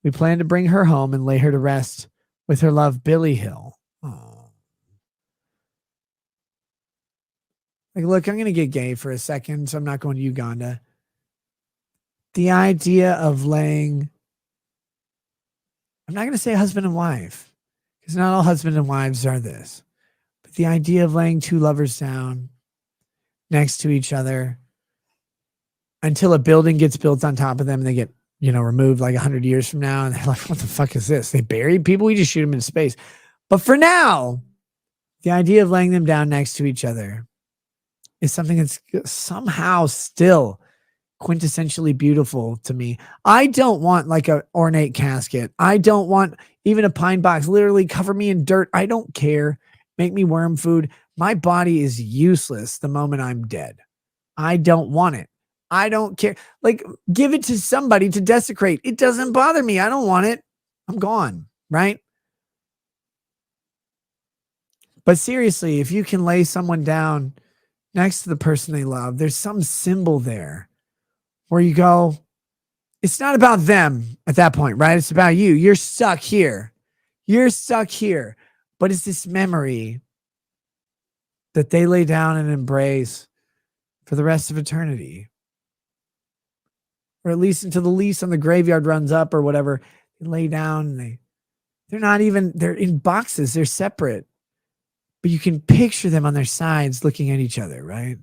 We plan to bring her home and lay her to rest with her love, Billy Hill. Oh. Like, look, I'm going to get gay for a second, so I'm not going to Uganda. The idea of laying, I'm not going to say husband and wife, because not all husband and wives are this, but the idea of laying two lovers down next to each other until a building gets built on top of them and they get, removed like 100 years from now. And they're like, what the fuck is this? They buried people? We just shoot them in space. But for now, the idea of laying them down next to each other is something that's somehow still quintessentially beautiful to me. I don't want like an ornate casket. I don't want even a pine box. Literally cover me in dirt. I don't care. Make me worm food. My body is useless the moment I'm dead. I don't want it. I don't care. Like, give it to somebody to desecrate. It doesn't bother me. I don't want it. I'm gone, right? But seriously, if you can lay someone down next to the person they love, there's some symbol there where you go, it's not about them at that point, right? It's about you. You're stuck here. You're stuck here. But it's this memory that they lay down and embrace for the rest of eternity. Or at least until the lease on the graveyard runs up or whatever. They lay down and they're in boxes. They're separate. But you can picture them on their sides looking at each other, right?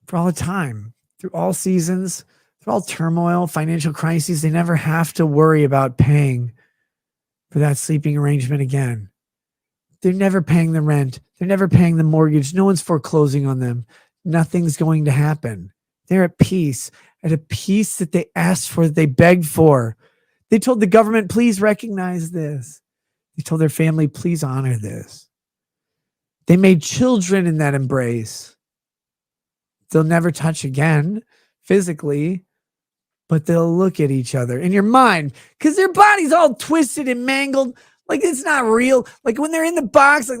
For all the time, through all seasons, through all turmoil, financial crises, they never have to worry about paying for that sleeping arrangement again. They're never paying the rent. They're never paying the mortgage. No one's foreclosing on them. Nothing's going to happen. They're at peace that they asked for, that they begged for. They told the government, please recognize this. They told their family, please honor this. They made children in that embrace. They'll never touch again physically, but they'll look at each other in your mind because their body's all twisted and mangled. Like, it's not real. Like, when they're in the box, because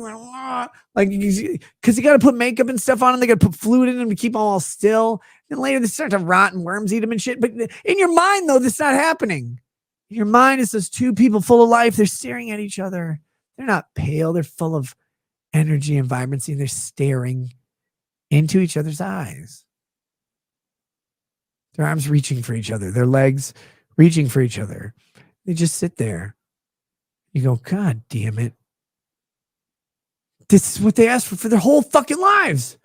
you got to put makeup and stuff on them. They got to put fluid in them to keep them all still. And later they start to rot and worms eat them and shit. But in your mind, though, that's not happening. In your mind, it's those two people full of life. They're staring at each other. They're not pale. They're full of energy and vibrancy. And they're staring into each other's eyes. Their arms reaching for each other. Their legs reaching for each other. They just sit there. You go, God damn it. This is what they asked for their whole fucking lives.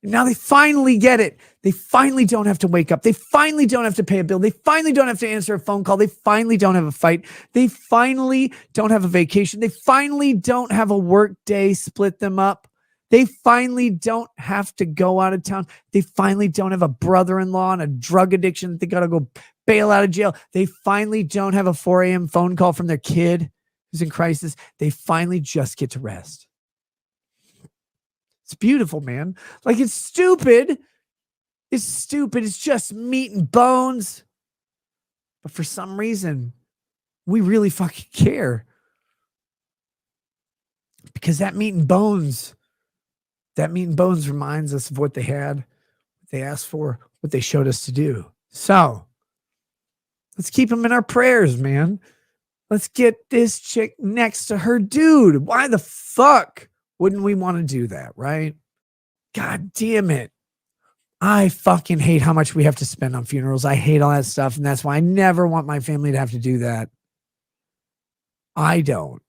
And now they finally get it. They finally don't have to wake up. They finally don't have to pay a bill. They finally don't have to answer a phone call. They finally don't have a fight. They finally don't have a vacation. They finally don't have a work day split them up. They finally don't have to go out of town. They finally don't have a brother-in-law and a drug addiction that they got to go bail out of jail. They finally don't have a 4 a.m. phone call from their kid who's in crisis. They finally just get to rest. It's beautiful, man. Like, it's stupid. It's stupid. It's just meat and bones. But for some reason, we really fucking care. Because that meat and bones reminds us of what they had, what they asked for, what they showed us to do. So let's keep them in our prayers, man. Let's get this chick next to her dude. Why the fuck wouldn't we want to do that, right? God damn it. I fucking hate how much we have to spend on funerals. I hate all that stuff, and that's why I never want my family to have to do that. I don't.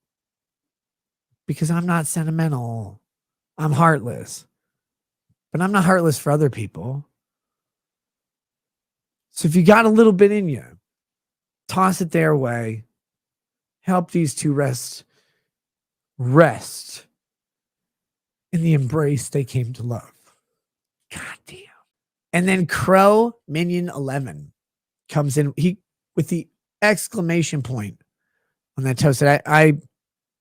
Because I'm not sentimental. I'm heartless. But I'm not heartless for other people. So if you got a little bit in you, toss it their way. Help these two rest in the embrace they came to love. God damn. And then Crow Minion 11 comes in with the exclamation point on that toast that I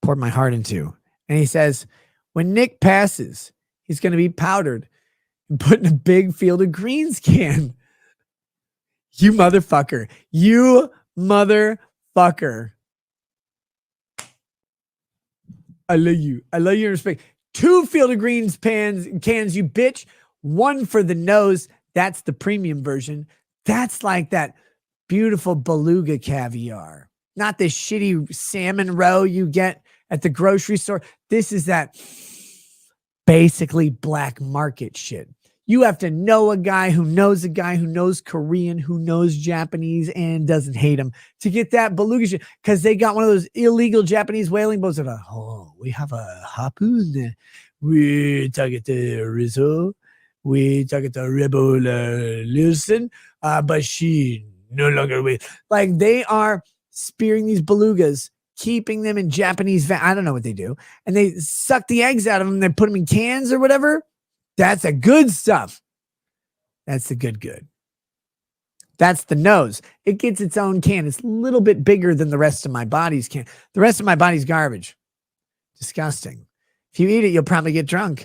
poured my heart into. And he says, when Nick passes, he's going to be powdered and put in a big Field of Greens can. You motherfucker. You motherfucker. I love you. I love your respect. 2 Field of Greens cans, you bitch. 1 for the nose. That's the premium version. That's like that beautiful beluga caviar, not the shitty salmon roe you get at the grocery store. This is that basically black market shit. You have to know a guy who knows Korean, who knows Japanese, and doesn't hate him to get that beluga shit, because they got one of those illegal Japanese whaling boats that are, oh, we have a harpoon. We target the Rizzo. We target the Rebel Listen, but she no longer with. Like, they are spearing these belugas, keeping them in Japanese. I don't know what they do. And they suck the eggs out of them. They put them in cans or whatever. That's the good stuff. That's the good. That's the nose. It gets its own can. It's a little bit bigger than the rest of my body's can. The rest of my body's garbage. Disgusting. If you eat it, you'll probably get drunk.